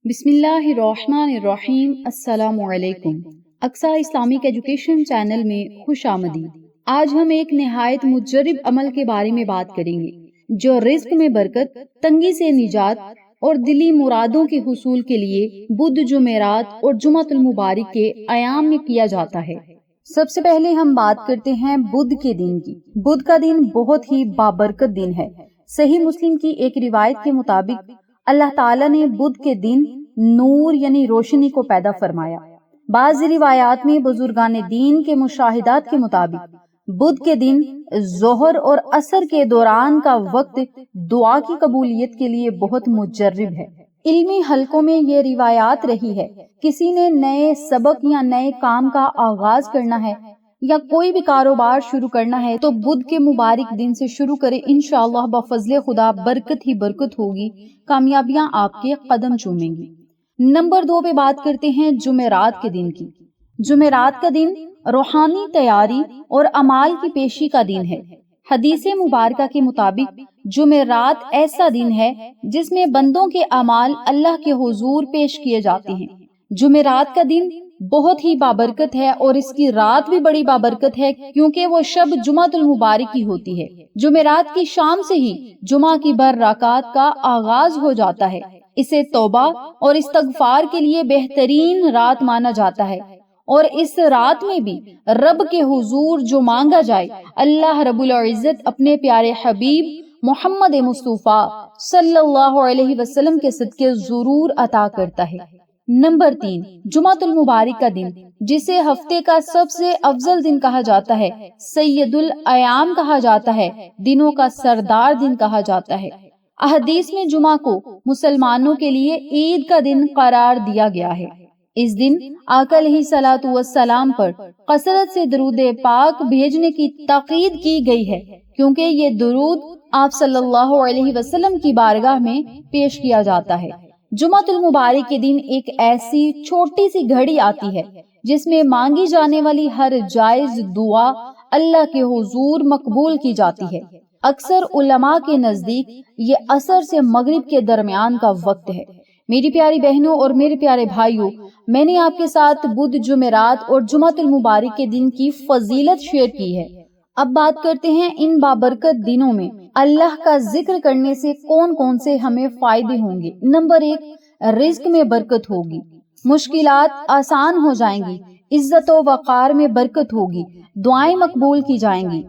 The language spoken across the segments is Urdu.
بسم اللہ الرحمن الرحیم۔ السلام علیکم۔ اقصیٰ اسلامک ایجوکیشن چینل میں خوش آمدید۔ آج ہم ایک نہایت مجرب عمل کے بارے میں بات کریں گے جو رزق میں برکت، تنگی سے نجات اور دلی مرادوں کے حصول کے لیے بدھ، جمعرات اور جمعۃ المبارک کے ایام میں کیا جاتا ہے۔ سب سے پہلے ہم بات کرتے ہیں بدھ کے دن کی۔ بدھ کا دن بہت ہی بابرکت دن ہے۔ صحیح مسلم کی ایک روایت کے مطابق اللہ تعالیٰ نے بدھ کے دن نور یعنی روشنی کو پیدا فرمایا۔ بعض روایات میں بزرگان دین کے مشاہدات کے مطابق بدھ کے دن ظہر اور عصر کے دوران کا وقت دعا کی قبولیت کے لیے بہت مجرب ہے۔ علمی حلقوں میں یہ روایات رہی ہے، کسی نے نئے سبق یا نئے کام کا آغاز کرنا ہے یا کوئی بھی کاروبار شروع کرنا ہے تو بدھ کے مبارک دن سے شروع کرے، انشاءاللہ بفضل خدا برکت ہی برکت ہوگی، کامیابیاں آپ کے قدم چومیں گی۔ نمبر 2 پہ بات کرتے ہیں جمعرات کے دن کی۔ جمعرات کا دن روحانی تیاری اور اعمال کی پیشی کا دن ہے۔ حدیث مبارکہ کے مطابق جمعرات ایسا دن ہے جس میں بندوں کے اعمال اللہ کے حضور پیش کیے جاتے ہیں۔ جمعرات کا دن بہت ہی بابرکت ہے اور اس کی رات بھی بڑی بابرکت ہے کیونکہ وہ شب جمعۃ المبارک کی ہوتی ہے۔ جمعرات کی شام سے ہی جمعہ کی برکات کا آغاز ہو جاتا ہے۔ اسے توبہ اور استغفار کے لیے بہترین رات مانا جاتا ہے، اور اس رات میں بھی رب کے حضور جو مانگا جائے اللہ رب العزت اپنے پیارے حبیب محمد مصطفیٰ صلی اللہ علیہ وسلم کے صدقے ضرور عطا کرتا ہے۔ نمبر 3 جمعۃ المبارک کا دن، جسے ہفتے کا سب سے افضل دن کہا جاتا ہے، سید الایام کہا جاتا ہے، دنوں کا سردار دن کہا جاتا ہے۔ احادیث میں جمعہ کو مسلمانوں کے لیے عید کا دن قرار دیا گیا ہے۔ اس دن آقا علیہ الصلوۃ والسلام پر کثرت سے درود پاک بھیجنے کی تاکید کی گئی ہے، کیونکہ یہ درود آپ صلی اللہ علیہ وسلم کی بارگاہ میں پیش کیا جاتا ہے۔ جمعۃ المبارک کے دن ایک ایسی چھوٹی سی گھڑی آتی ہے جس میں مانگی جانے والی ہر جائز دعا اللہ کے حضور مقبول کی جاتی ہے۔ اکثر علماء کے نزدیک یہ عصر سے مغرب کے درمیان کا وقت ہے۔ میری پیاری بہنوں اور میرے پیارے بھائیوں، میں نے آپ کے ساتھ بدھ، جمعرات اور جمعۃ المبارک کے دن کی فضیلت شیئر کی ہے۔ اب بات کرتے ہیں ان بابرکت دنوں میں اللہ کا ذکر کرنے سے کون کون سے ہمیں فائدے ہوں گے۔ نمبر 1 رزق میں برکت ہوگی، مشکلات آسان ہو جائیں گی، عزت و وقار میں برکت ہوگی، دعائیں مقبول کی جائیں گی،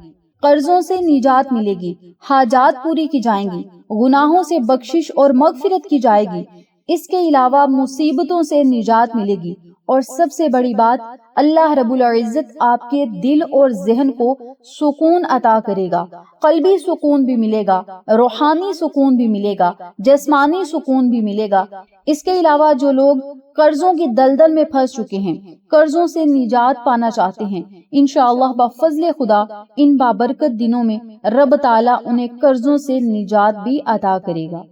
قرضوں سے نجات ملے گی، حاجات پوری کی جائیں گی، گناہوں سے بخشش اور مغفرت کی جائے گی۔ اس کے علاوہ مصیبتوں سے نجات ملے گی، اور سب سے بڑی بات اللہ رب العزت آپ کے دل اور ذہن کو سکون عطا کرے گا۔ قلبی سکون بھی ملے گا، روحانی سکون بھی ملے گا، جسمانی سکون بھی ملے گا۔ اس کے علاوہ جو لوگ قرضوں کی دلدل میں پھنس چکے ہیں، قرضوں سے نجات پانا چاہتے ہیں، انشاءاللہ بفضل خدا ان بابرکت دنوں میں رب تعالیٰ انہیں قرضوں سے نجات بھی عطا کرے گا۔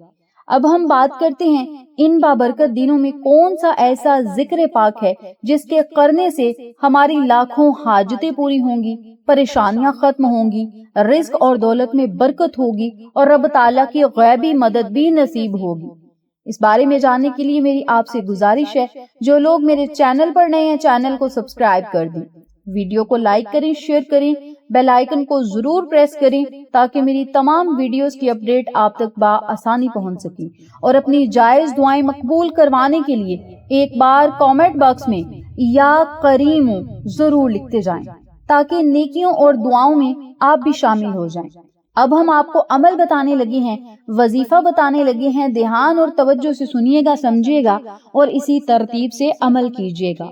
اب ہم بات کرتے ہیں ان بابرکت دنوں میں کون سا ایسا ذکر پاک ہے جس کے کرنے سے ہماری لاکھوں حاجتیں پوری ہوں گی، پریشانیاں ختم ہوں گی، رزق اور دولت میں برکت ہوگی اور رب تعالیٰ کی غیبی مدد بھی نصیب ہوگی۔ اس بارے میں جاننے کے لیے میری آپ سے گزارش ہے، جو لوگ میرے چینل پر نئے ہیں چینل کو سبسکرائب کر دیں، ویڈیو کو لائک کریں، شیئر کریں، بیل آئیکن کو ضرور پریس کریں تاکہ میری تمام ویڈیوز کی اپڈیٹ آپ تک بآسانی پہنچ سکیں، اور اپنی جائز دعائیں مقبول کروانے کے لیے ایک بار کامنٹ باکس میں یا کریم ضرور لکھتے جائیں تاکہ نیکیوں اور دعاؤں میں آپ بھی شامل ہو جائیں۔ اب ہم آپ کو عمل بتانے لگے ہیں، وظیفہ بتانے لگے ہیں، دھیان اور توجہ سے سنیے گا، سمجھیے گا اور اسی ترتیب سے عمل کیجیے گا۔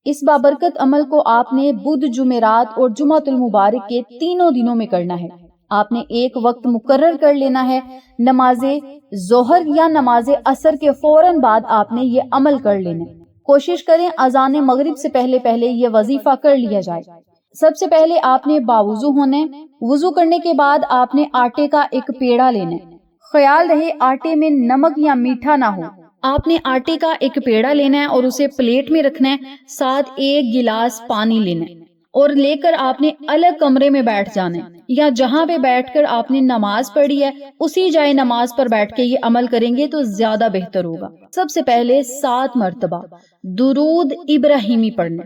اس بابرکت عمل کو آپ نے بدھ، جمعرات اور جمعۃ المبارک کے تینوں دنوں میں کرنا ہے۔ آپ نے ایک وقت مقرر کر لینا ہے، نماز ظہر یا نماز عصر کے فوراً بعد آپ نے یہ عمل کر لینا ہے۔ کوشش کریں اذان مغرب سے پہلے یہ وظیفہ کر لیا جائے۔ سب سے پہلے آپ نے باوضو ہونا ہے۔ وضو کرنے کے بعد آپ نے آٹے کا ایک پیڑا لینا ہے۔ خیال رہے آٹے میں نمک یا میٹھا نہ ہو۔ آپ نے آٹے کا ایک پیڑا لینا ہے اور اسے پلیٹ میں رکھنا ہے، ساتھ 1 گلاس پانی لینا ہے۔ اور لے کر آپ نے الگ کمرے میں بیٹھ جانا ہے، یا جہاں پہ بیٹھ کر آپ نے نماز پڑھی ہے اسی جائے نماز پر بیٹھ کے یہ عمل کریں گے تو زیادہ بہتر ہوگا۔ سب سے پہلے 7 مرتبہ درود ابراہیمی پڑھنا۔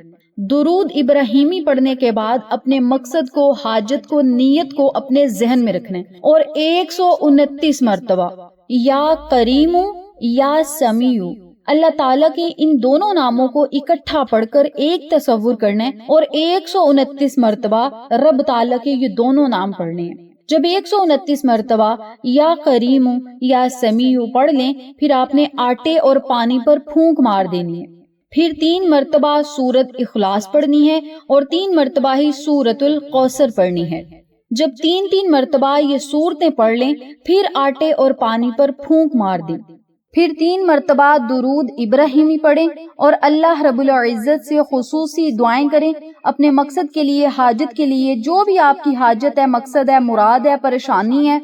درود ابراہیمی پڑھنے کے بعد اپنے مقصد کو، حاجت کو، نیت کو اپنے ذہن میں رکھنا ہے، اور 129 مرتبہ یا کریم یا سمیع، اللہ تعالیٰ کے ان دونوں ناموں کو اکٹھا پڑھ کر ایک تصور کرنا ہے، اور 129 مرتبہ رب تعالیٰ کے یہ دونوں نام پڑھنے ہیں۔ جب 129 مرتبہ یا کریم یا سمیع پڑھ لیں، پھر آپ نے آٹے اور پانی پر پھونک مار دینی ہے، پھر 3 مرتبہ سورت اخلاص پڑھنی ہے، اور 3 مرتبہ ہی سورت الکوثر پڑھنی ہے۔ جب 3 مرتبہ یہ سورتیں پڑھ لیں، پھر آٹے اور پانی پر پھونک مار دیں، پھر 3 مرتبہ درود ابراہیمی پڑھیں، اور اللہ رب العزت سے خصوصی دعائیں کریں اپنے مقصد کے لیے، حاجت کے لیے، جو بھی آپ کی حاجت ہے، مقصد ہے، مراد ہے، پریشانی ہے،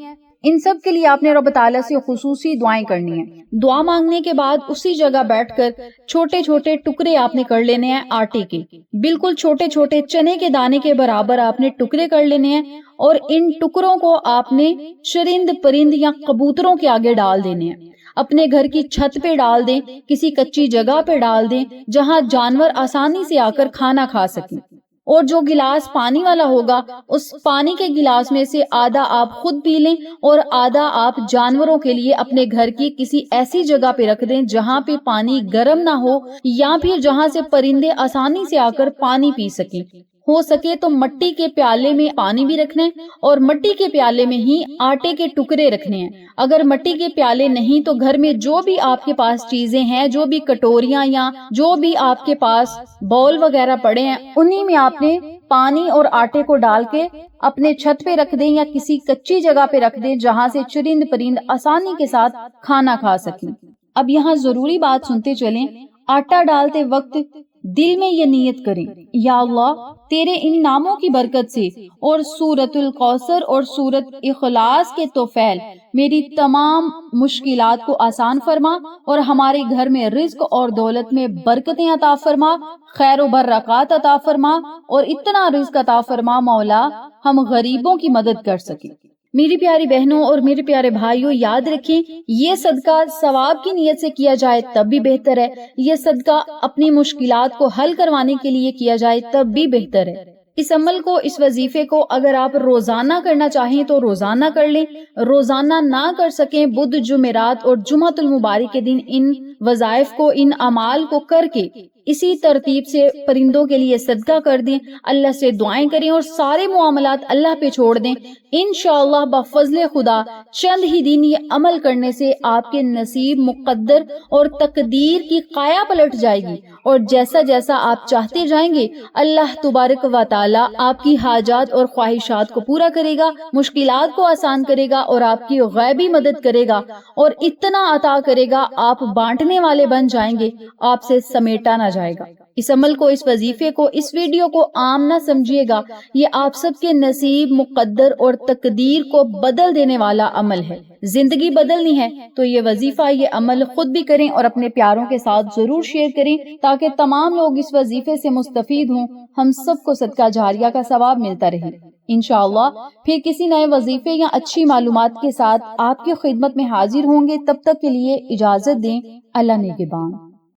ان سب کے لیے آپ نے رب تعالیٰ سے خصوصی دعائیں کرنی ہیں۔ دعا مانگنے کے بعد اسی جگہ بیٹھ کر چھوٹے چھوٹے ٹکڑے آپ نے کر لینے ہیں آٹے کے، بالکل چھوٹے چھوٹے چنے کے دانے کے برابر آپ نے ٹکڑے کر لینے ہیں، اور ان ٹکڑوں کو آپ نے چرند پرند یا کبوتروں کے آگے ڈال دینے ہیں۔ اپنے گھر کی چھت پہ ڈال دیں، کسی کچی جگہ پہ ڈال دیں جہاں جانور آسانی سے آ کر کھانا کھا سکیں، اور جو گلاس پانی والا ہوگا اس پانی کے گلاس میں سے آدھا آپ خود پی لیں، اور آدھا آپ جانوروں کے لیے اپنے گھر کی کسی ایسی جگہ پہ رکھ دیں جہاں پہ پانی گرم نہ ہو، یا پھر جہاں سے پرندے آسانی سے آ کر پانی پی سکیں۔ ہو سکے تو مٹی کے پیالے میں پانی بھی رکھنا ہے، اور مٹی کے پیالے میں ہی آٹے کے ٹکڑے رکھنے ہیں۔ اگر مٹی کے پیالے نہیں تو گھر میں جو بھی آپ کے پاس چیزیں ہیں، جو بھی کٹوریاں یا جو بھی آپ کے پاس باؤل وغیرہ پڑے ہیں، انہی میں آپ نے پانی اور آٹے کو ڈال کے اپنے چھت پہ رکھ دیں، یا کسی کچی جگہ پہ رکھ دیں جہاں سے چرند پرند آسانی کے ساتھ کھانا کھا سکیں۔ اب یہاں ضروری بات سنتے چلیں، آٹا ڈالتے وقت دل میں یہ نیت کریں، یا اللہ تیرے ان ناموں کی برکت سے اور سورت الکوثر اور سورت اخلاص کے توفیل میری تمام مشکلات کو آسان فرما، اور ہمارے گھر میں رزق اور دولت میں برکتیں عطا فرما، خیر و برکات عطا فرما، اور اتنا رزق عطا فرما مولا ہم غریبوں کی مدد کر سکیں۔ میری پیاری بہنوں اور میرے پیارے بھائیوں، یاد رکھیں یہ صدقہ ثواب کی نیت سے کیا جائے تب بھی بہتر ہے، یہ صدقہ اپنی مشکلات کو حل کروانے کے لیے کیا جائے تب بھی بہتر ہے۔ اس عمل کو، اس وظیفے کو اگر آپ روزانہ کرنا چاہیں تو روزانہ کر لیں، روزانہ نہ کر سکیں بدھ، جمعرات اور جمعۃ المبارک کے دن ان وظائف کو، ان اعمال کو کر کے اسی ترتیب سے پرندوں کے لیے صدقہ کر دیں، اللہ سے دعائیں کریں، اور سارے معاملات اللہ پہ چھوڑ دیں۔ انشاءاللہ بفضل خدا چند ہی دن یہ عمل کرنے سے آپ کے نصیب، مقدر اور تقدیر کی قایا پلٹ جائے گی، اور جیسا جیسا آپ چاہتے جائیں گے اللہ تبارک و تعالی آپ کی حاجات اور خواہشات کو پورا کرے گا، مشکلات کو آسان کرے گا، اور آپ کی غیبی مدد کرے گا، اور اتنا عطا کرے گا آپ بانٹنے والے بن جائیں گے، آپ سے سمیٹا نہ جائے گا۔ اس عمل کو، اس وظیفے کو، اس ویڈیو کو عام نہ سمجھیے گا، یہ آپ سب کے نصیب، مقدر اور تقدیر کو بدل دینے والا عمل ہے۔ زندگی بدلنی ہے تو یہ وظیفہ، یہ عمل خود بھی کریں اور اپنے پیاروں کے ساتھ ضرور شیئر کریں تاکہ تمام لوگ اس وظیفے سے مستفید ہوں، ہم سب کو صدقہ جاریہ کا ثواب ملتا رہے۔ انشاءاللہ پھر کسی نئے وظیفے یا اچھی معلومات کے ساتھ آپ کی خدمت میں حاضر ہوں گے، تب تک کے لیے اجازت دیں، اللہ نگہبان۔